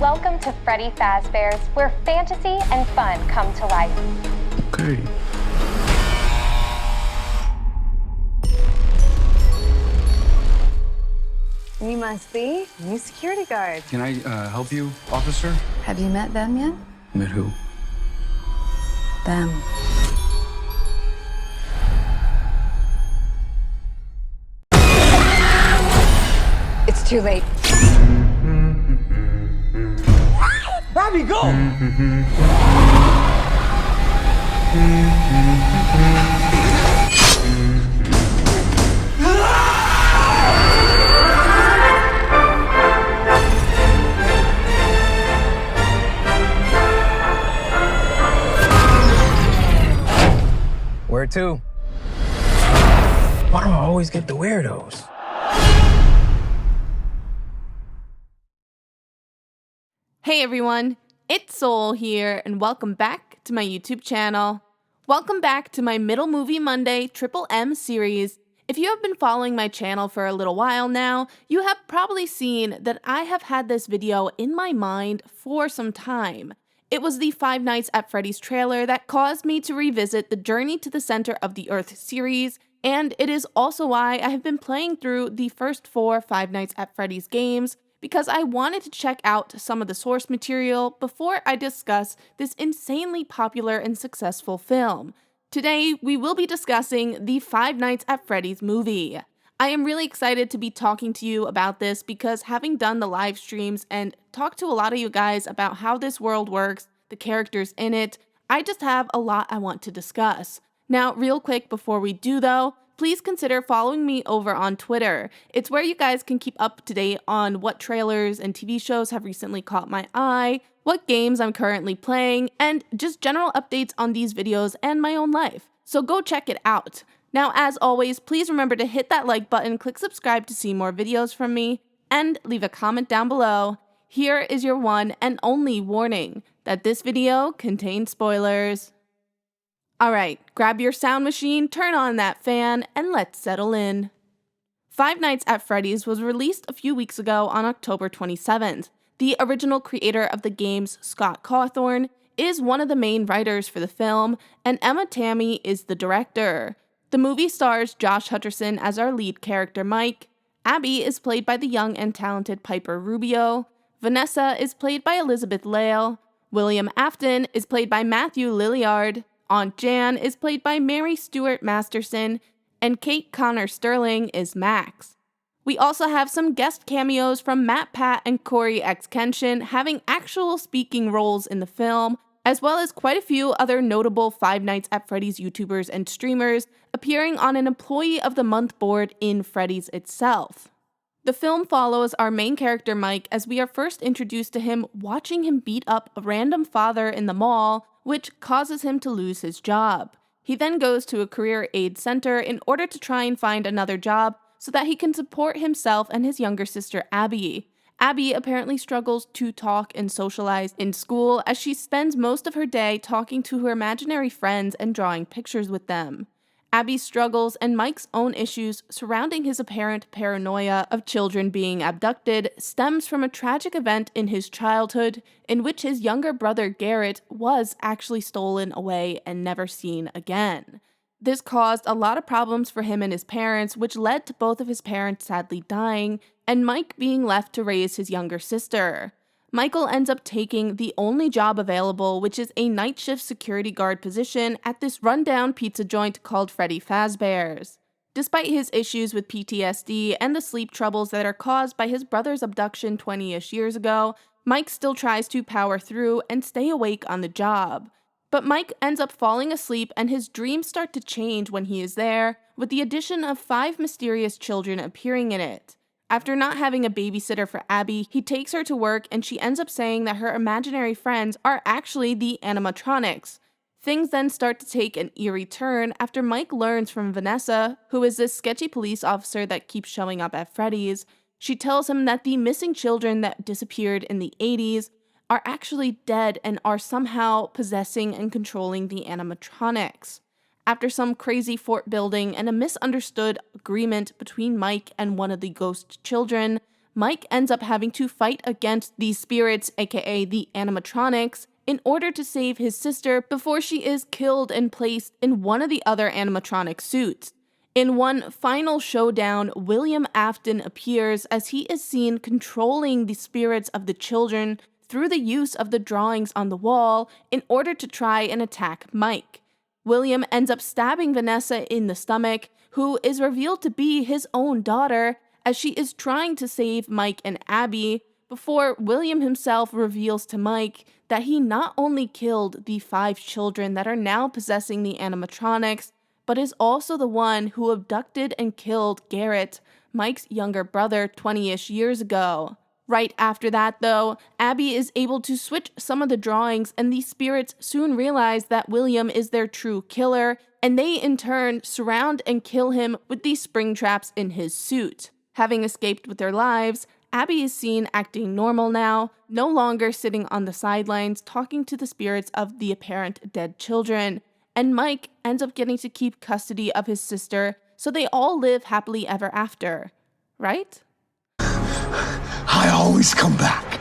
Welcome to Freddy Fazbear's, where fantasy and fun come to life. Okay. You must be new security guard. Can I help you, officer? Have you met them yet? Met who? Them. It's too late. Bobby, go! Where to? Why do I always get the weirdos? Hey everyone, it's Soul here, and welcome back to my YouTube channel. Welcome back to my Middle Movie Monday Triple M series. If you have been following my channel for a little while now, you have probably seen that I have had this video in my mind for some time. It was the Five Nights at Freddy's trailer that caused me to revisit the Journey to the Center of the Earth series, and it is also why I have been playing through the first 4 Five Nights at Freddy's games, because I wanted to check out some of the source material before I discuss this insanely popular and successful film. Today, we will be discussing the Five Nights at Freddy's movie. I am really excited to be talking to you about this because having done the live streams and talked to a lot of you guys about how this world works, the characters in it, I just have a lot I want to discuss. Now, real quick before we do though, please consider following me over on Twitter. It's where you guys can keep up to date on what trailers and TV shows have recently caught my eye, what games I'm currently playing, and just general updates on these videos and my own life. So go check it out. Now, as always, please remember to hit that like button, click subscribe to see more videos from me, and leave a comment down below. Here is your one and only warning that this video contains spoilers. Alright, grab your sound machine, turn on that fan, and let's settle in. Five Nights at Freddy's was released a few weeks ago on October 27th. The original creator of the games, Scott Cawthorn, is one of the main writers for the film, and Emma Tammy is the director. The movie stars Josh Hutcherson as our lead character Mike, Abby is played by the young and talented Piper Rubio, Vanessa is played by Elizabeth Lale, William Afton is played by Matthew Lilliard, Aunt Jan is played by Mary Stuart Masterson, and Kate Connor Sterling is Max. We also have some guest cameos from Matt Pat and Corey X Kenshin having actual speaking roles in the film, as well as quite a few other notable Five Nights at Freddy's YouTubers and streamers appearing on an Employee of the Month board in Freddy's itself. The film follows our main character Mike as we are first introduced to him watching him beat up a random father in the mall, which causes him to lose his job. He then goes to a career aid center in order to try and find another job so that he can support himself and his younger sister Abby. Abby apparently struggles to talk and socialize in school as she spends most of her day talking to her imaginary friends and drawing pictures with them. Abby's struggles and Mike's own issues surrounding his apparent paranoia of children being abducted stems from a tragic event in his childhood in which his younger brother Garrett was actually stolen away and never seen again. This caused a lot of problems for him and his parents, which led to both of his parents sadly dying and Mike being left to raise his younger sister. Michael ends up taking the only job available, which is a night shift security guard position at this rundown pizza joint called Freddy Fazbear's. Despite his issues with PTSD and the sleep troubles that are caused by his brother's abduction 20-ish years ago, Mike still tries to power through and stay awake on the job. But Mike ends up falling asleep and his dreams start to change when he is there, with the addition of 5 mysterious children appearing in it. After not having a babysitter for Abby, he takes her to work and she ends up saying that her imaginary friends are actually the animatronics. Things then start to take an eerie turn after Mike learns from Vanessa, who is this sketchy police officer that keeps showing up at Freddy's. She tells him that the missing children that disappeared in the 80s are actually dead and are somehow possessing and controlling the animatronics. After some crazy fort building and a misunderstood agreement between Mike and one of the ghost children, Mike ends up having to fight against these spirits, aka the animatronics, in order to save his sister before she is killed and placed in one of the other animatronic suits. In one final showdown, William Afton appears as he is seen controlling the spirits of the children through the use of the drawings on the wall in order to try and attack Mike. William ends up stabbing Vanessa in the stomach, who is revealed to be his own daughter, as she is trying to save Mike and Abby, before William himself reveals to Mike that he not only killed the 5 children that are now possessing the animatronics, but is also the one who abducted and killed Garrett, Mike's younger brother, 20-ish years ago. Right after that, though, Abby is able to switch some of the drawings, and the spirits soon realize that William is their true killer, and they in turn surround and kill him with these spring traps in his suit. Having escaped with their lives, Abby is seen acting normal now, no longer sitting on the sidelines talking to the spirits of the apparent dead children, and Mike ends up getting to keep custody of his sister, so they all live happily ever after. Right? I always come back.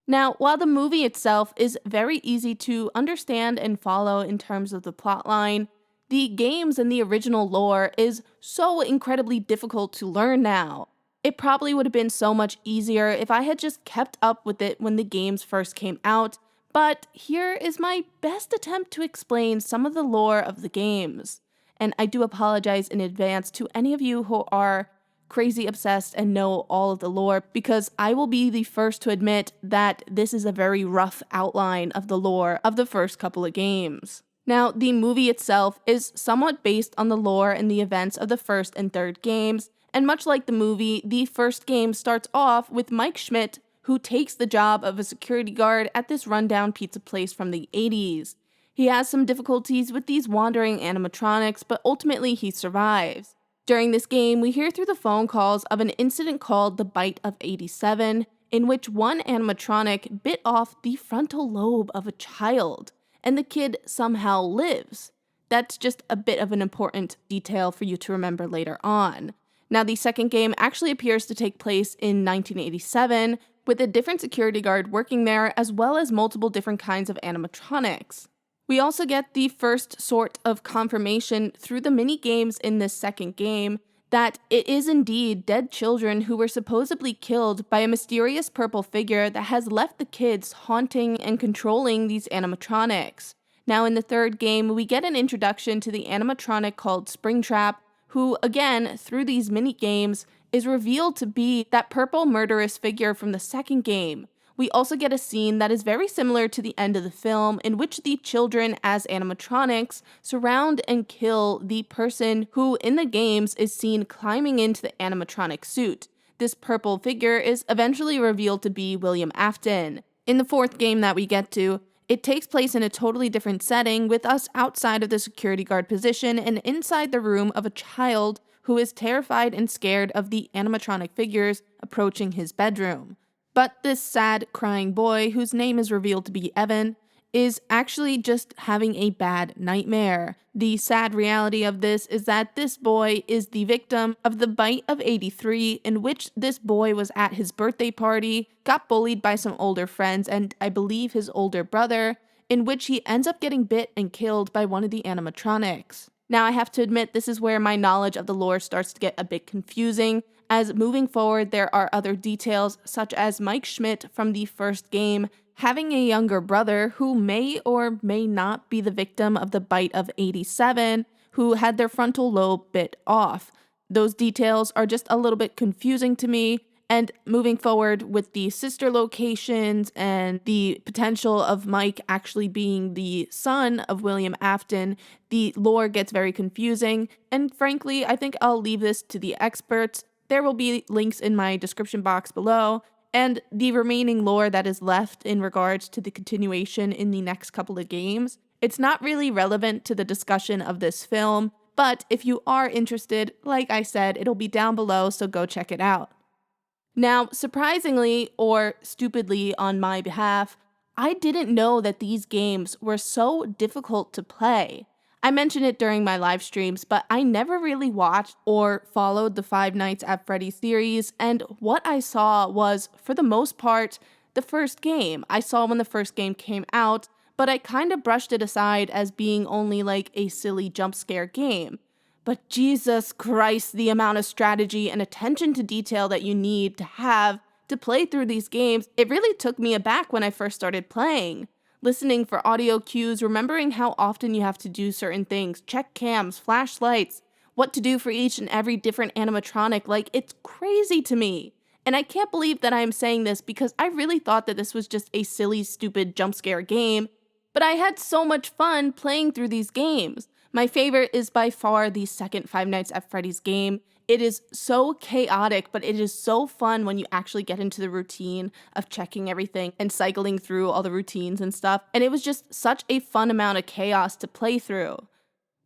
Now, while the movie itself is very easy to understand and follow in terms of the plotline, the games and the original lore is so incredibly difficult to learn now. It probably would have been so much easier if I had just kept up with it when the games first came out, but here is my best attempt to explain some of the lore of the games. And I do apologize in advance to any of you who are crazy obsessed and know all of the lore, because I will be the first to admit that this is a very rough outline of the lore of the first couple of games. Now, the movie itself is somewhat based on the lore and the events of the first and third games, and much like the movie, the first game starts off with Mike Schmidt, who takes the job of a security guard at this rundown pizza place from the 80s. He has some difficulties with these wandering animatronics, but ultimately he survives. During this game, we hear through the phone calls of an incident called the Bite of 87, in which one animatronic bit off the frontal lobe of a child, and the kid somehow lives. That's just a bit of an important detail for you to remember later on. Now, the second game actually appears to take place in 1987, with a different security guard working there, as well as multiple different kinds of animatronics. We also get the first sort of confirmation through the mini-games in this second game that it is indeed dead children who were supposedly killed by a mysterious purple figure that has left the kids haunting and controlling these animatronics. Now, in the third game, we get an introduction to the animatronic called Springtrap, who, again, through these mini-games, is revealed to be that purple murderous figure from the second game. We also get a scene that is very similar to the end of the film, in which the children, as animatronics, surround and kill the person who, in the games, is seen climbing into the animatronic suit. This purple figure is eventually revealed to be William Afton. In the fourth game that we get to, it takes place in a totally different setting, with us outside of the security guard position and inside the room of a child who is terrified and scared of the animatronic figures approaching his bedroom. But this sad, crying boy, whose name is revealed to be Evan, is actually just having a bad nightmare. The sad reality of this is that this boy is the victim of the Bite of 83, in which this boy was at his birthday party, got bullied by some older friends, and I believe his older brother, in which he ends up getting bit and killed by one of the animatronics. Now, I have to admit, this is where my knowledge of the lore starts to get a bit confusing, as moving forward there are other details, such as Mike Schmidt from the first game having a younger brother who may or may not be the victim of the Bite of 87, who had their frontal lobe bit off. Those details are just a little bit confusing to me, and moving forward with the sister locations and the potential of Mike actually being the son of William Afton, the lore gets very confusing, and frankly, I think I'll leave this to the experts. There will be links in my description box below, and the remaining lore that is left in regards to the continuation in the next couple of games. It's not really relevant to the discussion of this film, but if you are interested, like I said, it'll be down below, so go check it out. Now, surprisingly, or stupidly on my behalf, I didn't know that these games were so difficult to play. I mentioned it during my live streams, but I never really watched or followed the Five Nights at Freddy series, and what I saw was, for the most part, the first game. I saw when the first game came out, but I kind of brushed it aside as being only like a silly jump scare game. But Jesus Christ, the amount of strategy and attention to detail that you need to have to play through these games, it really took me aback when I first started playing. Listening for audio cues, remembering how often you have to do certain things, check cams, flashlights, what to do for each and every different animatronic, like, it's crazy to me. And I can't believe that I am saying this because I really thought that this was just a silly, stupid jump scare game, but I had so much fun playing through these games. My favorite is by far the second Five Nights at Freddy's game. It is so chaotic, but it is so fun when you actually get into the routine of checking everything and cycling through all the routines and stuff. And it was just such a fun amount of chaos to play through.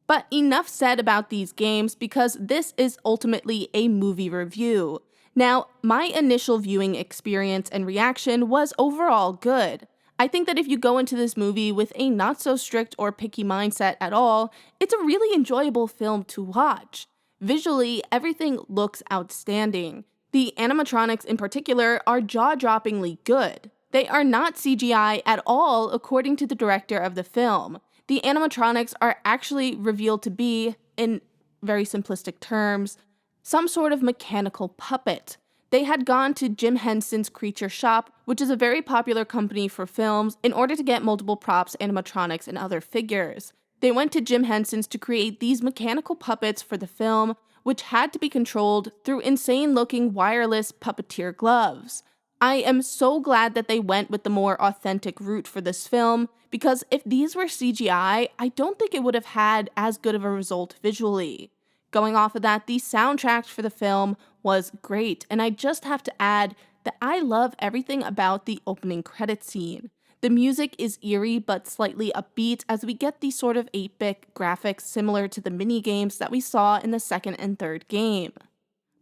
But enough said about these games because this is ultimately a movie review. Now, my initial viewing experience and reaction was overall good. I think that if you go into this movie with a not so strict or picky mindset at all, it's a really enjoyable film to watch. Visually, everything looks outstanding. The animatronics in particular are jaw-droppingly good. They are not CGI at all according to the director of the film. The animatronics are actually revealed to be, in very simplistic terms, some sort of mechanical puppet. They had gone to Jim Henson's Creature Shop, which is a very popular company for films, in order to get multiple props, animatronics, and other figures. They went to Jim Henson's to create these mechanical puppets for the film, which had to be controlled through insane-looking wireless puppeteer gloves. I am so glad that they went with the more authentic route for this film, because if these were CGI, I don't think it would have had as good of a result visually. Going off of that, the soundtrack for the film was great, and I just have to add that I love everything about the opening credit scene. The music is eerie but slightly upbeat as we get these sort of 8-bit graphics similar to the mini-games that we saw in the second and third game.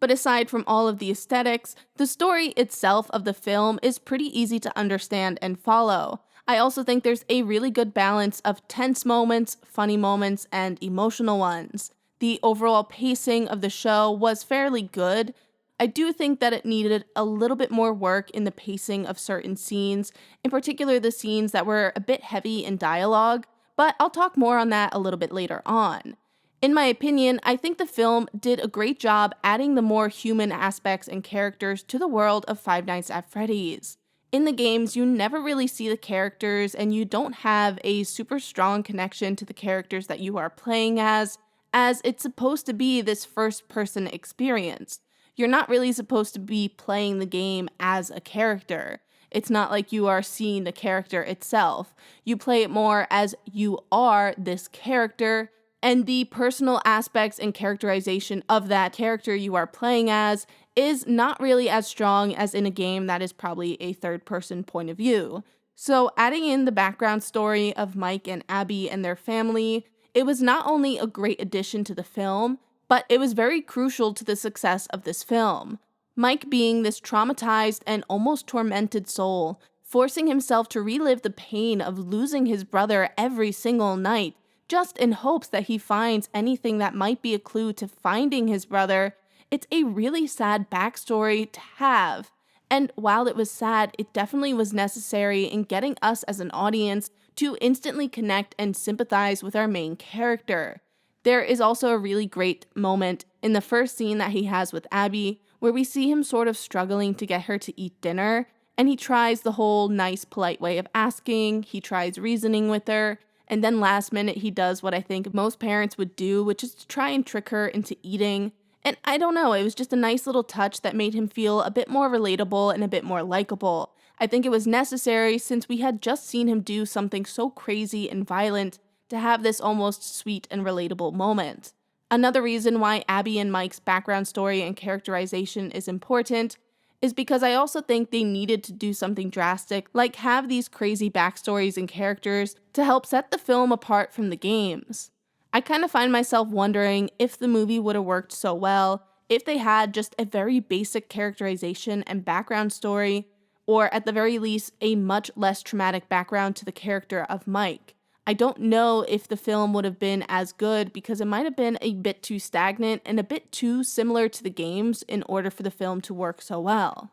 But aside from all of the aesthetics, the story itself of the film is pretty easy to understand and follow. I also think there's a really good balance of tense moments, funny moments, and emotional ones. The overall pacing of the show was fairly good. I do think that it needed a little bit more work in the pacing of certain scenes, in particular the scenes that were a bit heavy in dialogue, but I'll talk more on that a little bit later on. In my opinion, I think the film did a great job adding the more human aspects and characters to the world of Five Nights at Freddy's. In the games, you never really see the characters and you don't have a super strong connection to the characters that you are playing as it's supposed to be this first-person experience. You're not really supposed to be playing the game as a character. It's not like you are seeing the character itself. You play it more as you are this character, and the personal aspects and characterization of that character you are playing as is not really as strong as in a game that is probably a third-person point of view. So adding in the background story of Mike and Abby and their family, it was not only a great addition to the film, but it was very crucial to the success of this film. Mike being this traumatized and almost tormented soul, forcing himself to relive the pain of losing his brother every single night, just in hopes that he finds anything that might be a clue to finding his brother. It's a really sad backstory to have. And while it was sad, it definitely was necessary in getting us as an audience to instantly connect and sympathize with our main character. There is also a really great moment in the first scene that he has with Abby, where we see him sort of struggling to get her to eat dinner, and he tries the whole nice, polite way of asking, he tries reasoning with her, and then last minute he does what I think most parents would do, which is to try and trick her into eating. And I don't know, it was just a nice little touch that made him feel a bit more relatable and a bit more likable. I think it was necessary since we had just seen him do something so crazy and violent to have this almost sweet and relatable moment. Another reason why Abby and Mike's background story and characterization is important is because I also think they needed to do something drastic, like have these crazy backstories and characters to help set the film apart from the games. I kind of find myself wondering if the movie would have worked so well if they had just a very basic characterization and background story, or at the very least, a much less traumatic background to the character of Mike. I don't know if the film would have been as good because it might have been a bit too stagnant and a bit too similar to the games in order for the film to work so well.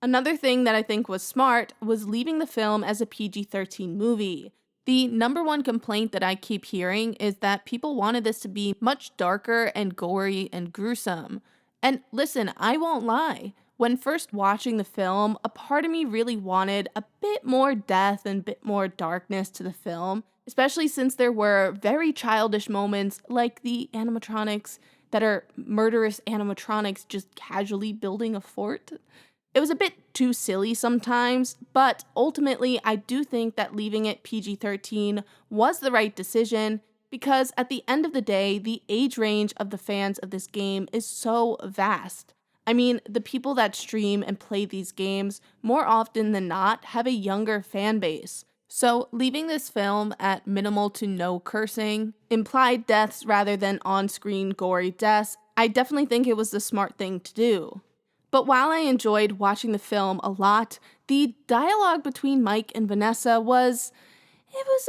Another thing that I think was smart was leaving the film as a PG-13 movie. The number one complaint that I keep hearing is that people wanted this to be much darker and gory and gruesome. And listen, I won't lie. When first watching the film, a part of me really wanted a bit more death and a bit more darkness to the film, especially since there were very childish moments like the animatronics that are murderous animatronics just casually building a fort. It was a bit too silly sometimes, but ultimately I do think that leaving it PG-13 was the right decision because at the end of the day, the age range of the fans of this game is so vast. I mean, the people that stream and play these games more often than not have a younger fan base. So leaving this film at minimal to no cursing, implied deaths rather than on-screen gory deaths, I definitely think it was the smart thing to do. But while I enjoyed watching the film a lot, the dialogue between Mike and Vanessa was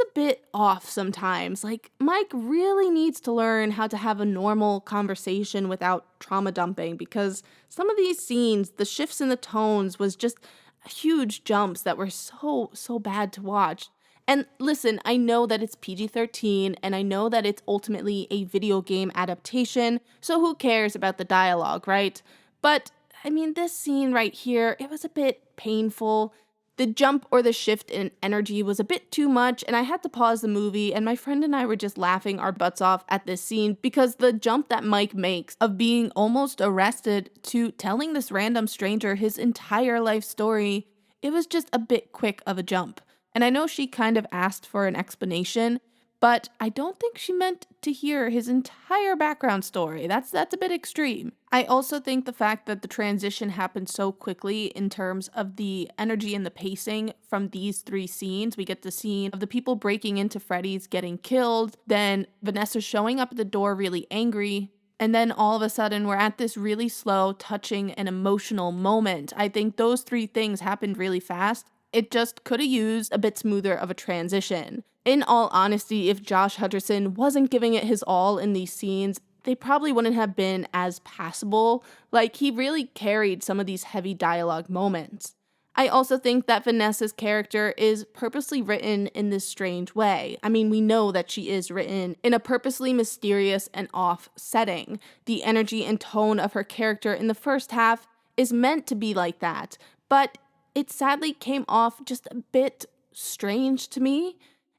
a bit off sometimes. Like, Mike really needs to learn how to have a normal conversation without trauma dumping because some of these scenes, the shifts in the tones was just huge jumps that were so bad to watch. And listen, I know that it's PG-13 and I know that it's ultimately a video game adaptation, so who cares about the dialogue, right? But I mean, this scene right here, it was a bit painful. The jump or the shift in energy was a bit too much, and I had to pause the movie, and my friend and I were just laughing our butts off at this scene because the jump that Mike makes of being almost arrested to telling this random stranger his entire life story, it was just a bit quick of a jump. And I know she kind of asked for an explanation, but I don't think she meant to hear his entire background story. That's a bit extreme. I also think the fact that the transition happened so quickly in terms of the energy and the pacing from these three scenes. We get the scene of the people breaking into Freddy's getting killed, then Vanessa showing up at the door really angry, and then all of a sudden we're at this really slow, touching, and emotional moment. I think those three things happened really fast. It just could have used a bit smoother of a transition. In all honesty, if Josh Hutcherson wasn't giving it his all in these scenes, they probably wouldn't have been as passable. Like, he really carried some of these heavy dialogue moments. I also think that Vanessa's character is purposely written in this strange way. I mean, we know that she is written in a purposely mysterious and off setting. The energy and tone of her character in the first half is meant to be like that, but it sadly came off just a bit strange to me.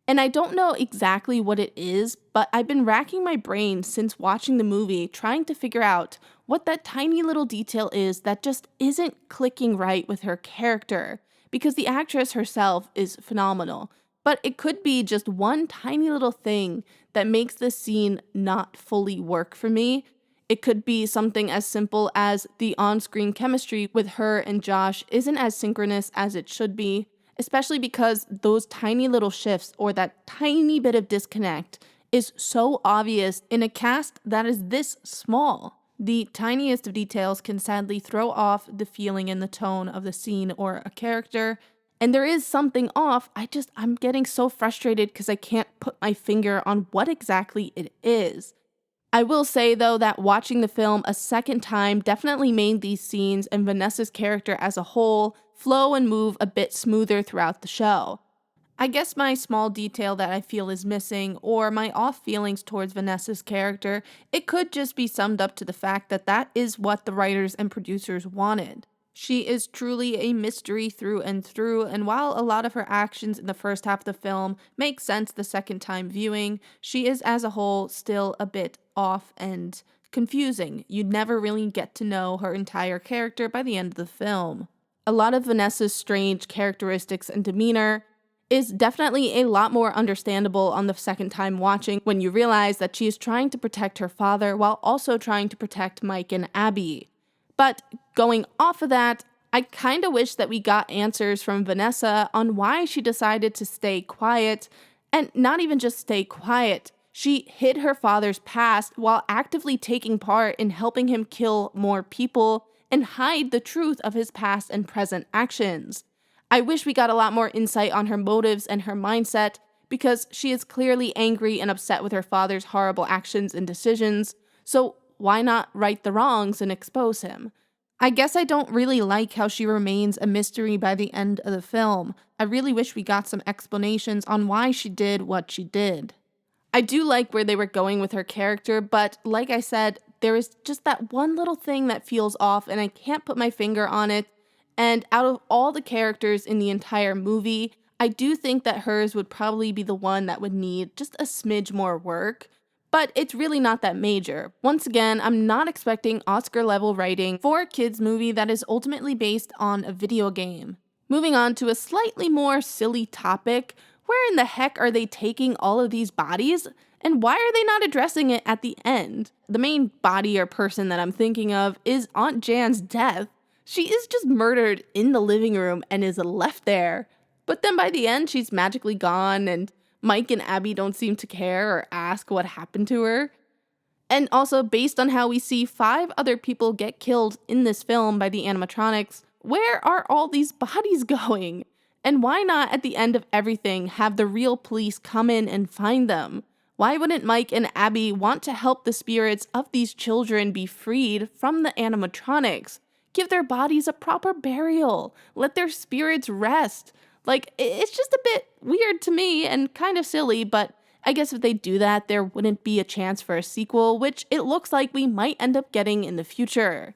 And I don't know exactly what it is, but I've been racking my brain since watching the movie trying to figure out what that tiny little detail is that just isn't clicking right with her character, because the actress herself is phenomenal. But it could be just one tiny little thing that makes this scene not fully work for me. It could be something as simple as the on-screen chemistry with her and Josh isn't as synchronous as it should be, especially because those tiny little shifts or that tiny bit of disconnect is so obvious in a cast that is this small. The tiniest of details can sadly throw off the feeling and the tone of the scene or a character, and there is something off. I'm getting so frustrated because I can't put my finger on what exactly it is. I will say, though, that watching the film a second time definitely made these scenes and Vanessa's character as a whole flow and move a bit smoother throughout the show. I guess my small detail that I feel is missing, or my off feelings towards Vanessa's character, it could just be summed up to the fact that that is what the writers and producers wanted. She is truly a mystery through and through, and while a lot of her actions in the first half of the film make sense the second time viewing, she is as a whole still a bit off and confusing. You'd never really get to know her entire character by the end of the film. A lot of Vanessa's strange characteristics and demeanor is definitely a lot more understandable on the second time watching when you realize that she is trying to protect her father while also trying to protect Mike and Abby. But going off of that, I kind of wish that we got answers from Vanessa on why she decided to stay quiet, and not even just stay quiet. She hid her father's past while actively taking part in helping him kill more people and hide the truth of his past and present actions. I wish we got a lot more insight on her motives and her mindset, because she is clearly angry and upset with her father's horrible actions and decisions, so why not right the wrongs and expose him? I guess I don't really like how she remains a mystery by the end of the film. I really wish we got some explanations on why she did what she did. I do like where they were going with her character, but like I said, there is just that one little thing that feels off and I can't put my finger on it. And out of all the characters in the entire movie, I do think that hers would probably be the one that would need just a smidge more work. But it's really not that major. Once again, I'm not expecting Oscar-level writing for a kids' movie that is ultimately based on a video game. Moving on to a slightly more silly topic, where in the heck are they taking all of these bodies? And why are they not addressing it at the end? The main body or person that I'm thinking of is Aunt Jan's death. She is just murdered in the living room and is left there. But then by the end, she's magically gone and Mike and Abby don't seem to care or ask what happened to her. And also, based on how we see 5 other people get killed in this film by the animatronics, where are all these bodies going? And why not, at the end of everything, have the real police come in and find them? Why wouldn't Mike and Abby want to help the spirits of these children be freed from the animatronics? Give their bodies a proper burial. Let their spirits rest. Like, it's just a bit weird to me and kind of silly, but I guess if they do that, there wouldn't be a chance for a sequel, which it looks like we might end up getting in the future.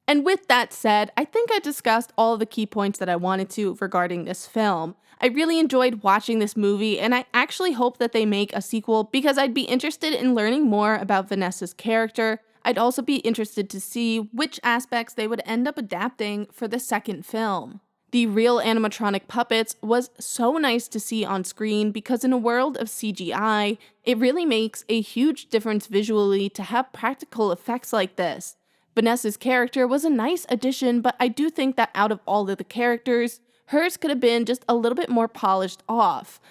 And with that said, I think I discussed all of the key points that I wanted to regarding this film. I really enjoyed watching this movie, and I actually hope that they make a sequel because I'd be interested in learning more about Vanessa's character. I'd also be interested to see which aspects they would end up adapting for the second film. The real animatronic puppets was so nice to see on screen because in a world of CGI, it really makes a huge difference visually to have practical effects like this. Vanessa's character was a nice addition, but I do think that out of all of the characters, hers could have been just a little bit more polished off.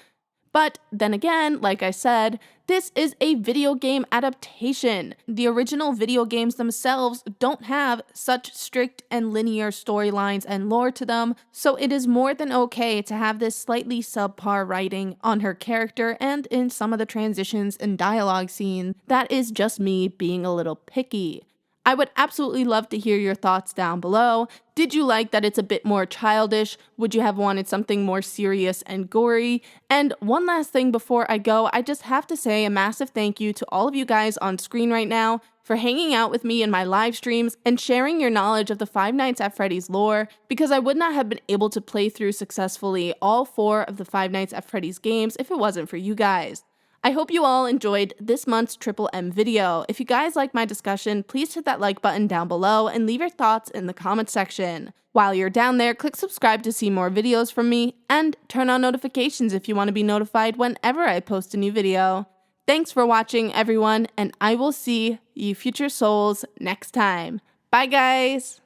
But then again, like I said, this is a video game adaptation. The original video games themselves don't have such strict and linear storylines and lore to them, so it is more than okay to have this slightly subpar writing on her character and in some of the transitions and dialogue scenes. That is just me being a little picky. I would absolutely love to hear your thoughts down below. Did you like that it's a bit more childish? Would you have wanted something more serious and gory? And one last thing before I go, I just have to say a massive thank you to all of you guys on screen right now for hanging out with me in my live streams and sharing your knowledge of the Five Nights at Freddy's lore, because I would not have been able to play through successfully all 4 of the Five Nights at Freddy's games if it wasn't for you guys. I hope you all enjoyed this month's Triple M video. If you guys like my discussion, please hit that like button down below and leave your thoughts in the comment section. While you're down there, click subscribe to see more videos from me, and turn on notifications if you want to be notified whenever I post a new video. Thanks for watching, everyone, and I will see you future souls next time. Bye, guys!